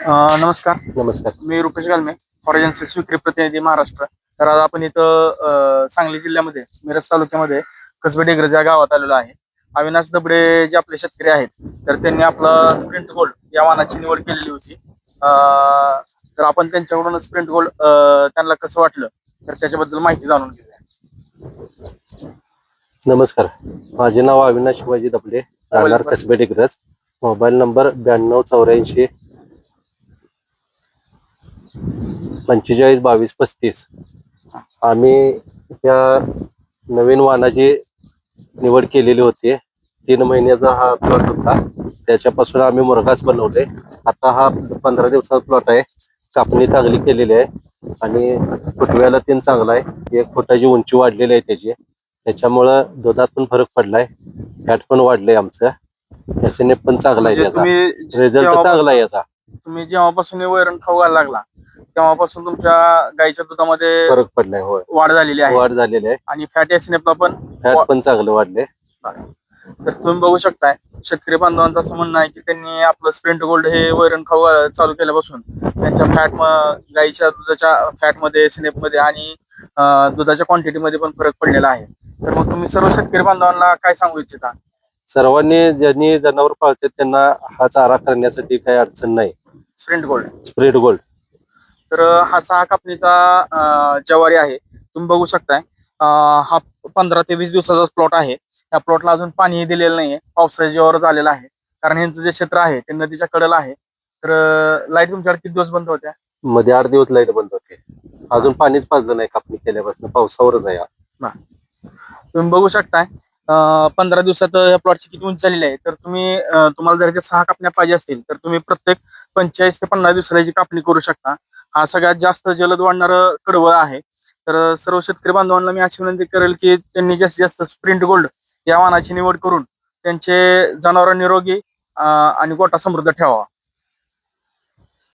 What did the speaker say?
नमस्कार. नमस्कार. मी रुपेश गालमे, फॉरेन्सिक्स विक्री प्रतिनिधी महाराष्ट्र. तर आज आपण इथं सांगली जिल्ह्यामध्ये मिरज तालुक्यामध्ये कसबे डिग्रज या गावात आलेलो आहे. अविनाश दबडे जे आपले शेतकरी आहेत, तर त्यांनी आपलं स्प्रिंट गोल्ड या वाहनाची निवड केलेली होती. तर आपण त्यांच्याकडून स्प्रिंट गोल्ड त्यांना कसं वाटलं तर त्याच्याबद्दल माहिती जाणून घेऊया. नमस्कार. माझे नाव अविनाश शिवाजी दबडे, राहणार कसबे डिग्रज. Mobile number 9284 45 22 35. आम्ही त्या नवीन वाहनाची निवड केलेली होती. 3 महिन्याचा हा प्लॉट होता. त्याच्यापासून आम्ही मुरघास बनवले. आता हा 15 दिवसाचा प्लॉट आहे. कापणी चांगली केलेली आहे आणि फुटव्याला 3 चांगला आहे. 1 फुटाची उंची वाढलेली आहे त्याच्यामुळं दुधात पण फरक पडलाय. फॅट पण वाढलंय आमचं. एसएनएफ पण चांगला आहे त्याचा. रिझल्ट चांगला आहे याचा. तुम्ही जेव्हापासून वैरण खाऊ घालायला लागला तेव्हापासून तुमच्या गाईच्या दुधामध्ये फरक पडलाय. होय, वाढ झालेली आहे आणि फॅट एसएनएफला पण चांगलं वाढले. तर तुम्ही बघू शकताय, शेतकरी बांधवांचं असं म्हणणं आहे की त्यांनी आपलं स्प्रिंट गोल्ड हे वैरण खाऊ चालू केल्यापासून त्यांच्या गाईच्या दुधाच्या फॅटमध्ये, एसएनएफ मध्ये आणि दुधाच्या क्वांटिटीमध्ये पण फरक पडलेला आहे. तर मग तुम्ही सर्व शेतकरी बांधवांना काय सांगू इच्छिता? सर्वांनी ज्यांनी जनावर पाळतात त्यांना हा चारा करण्यासाठी काही अडचण नाही. स्प्रिंट गोल्ड तर हा 6 कापणीचा ज्वारी आहे. तुम्ही बघू शकताय, हा 15 ते 20 दिवसाचा प्लॉट आहे. या प्लॉटला अजून पाणी दिलेलं नाहीये, पावसाच्या जीवावर झालेला आहे. कारण यांचं जे क्षेत्र आहे ते नदीच्या कडेला आहे. तर लाईट तुमच्याकडे किती दिवस बंद होत्या? मध्ये 8 दिवस लाईट बंद होते. अजून पाणीच पाजलं नाही कापणी केल्यापासून. पावसावरच आहे. तुम्ही बघू शकताय, 15 दिवसात या प्लॉटची किती उंची झालेली आहे. तर तुम्हाला जर 6 कापण्या पाहिजे असतील तर तुम्ही प्रत्येक 45 ते 50 दिवसाची कापणी करू शकता. हा सगळ्यात जास्त जलद वाढणारं कडवळ आहे. तर सर्व शेतकरी बांधवांना मी अशी विनंती करेल की त्यांनी जास्तीत जास्त स्प्रिंट गोल्ड या वाहनाची निवड करून त्यांचे जनावर निरोगी आणि गोठा समृद्ध ठेवावा.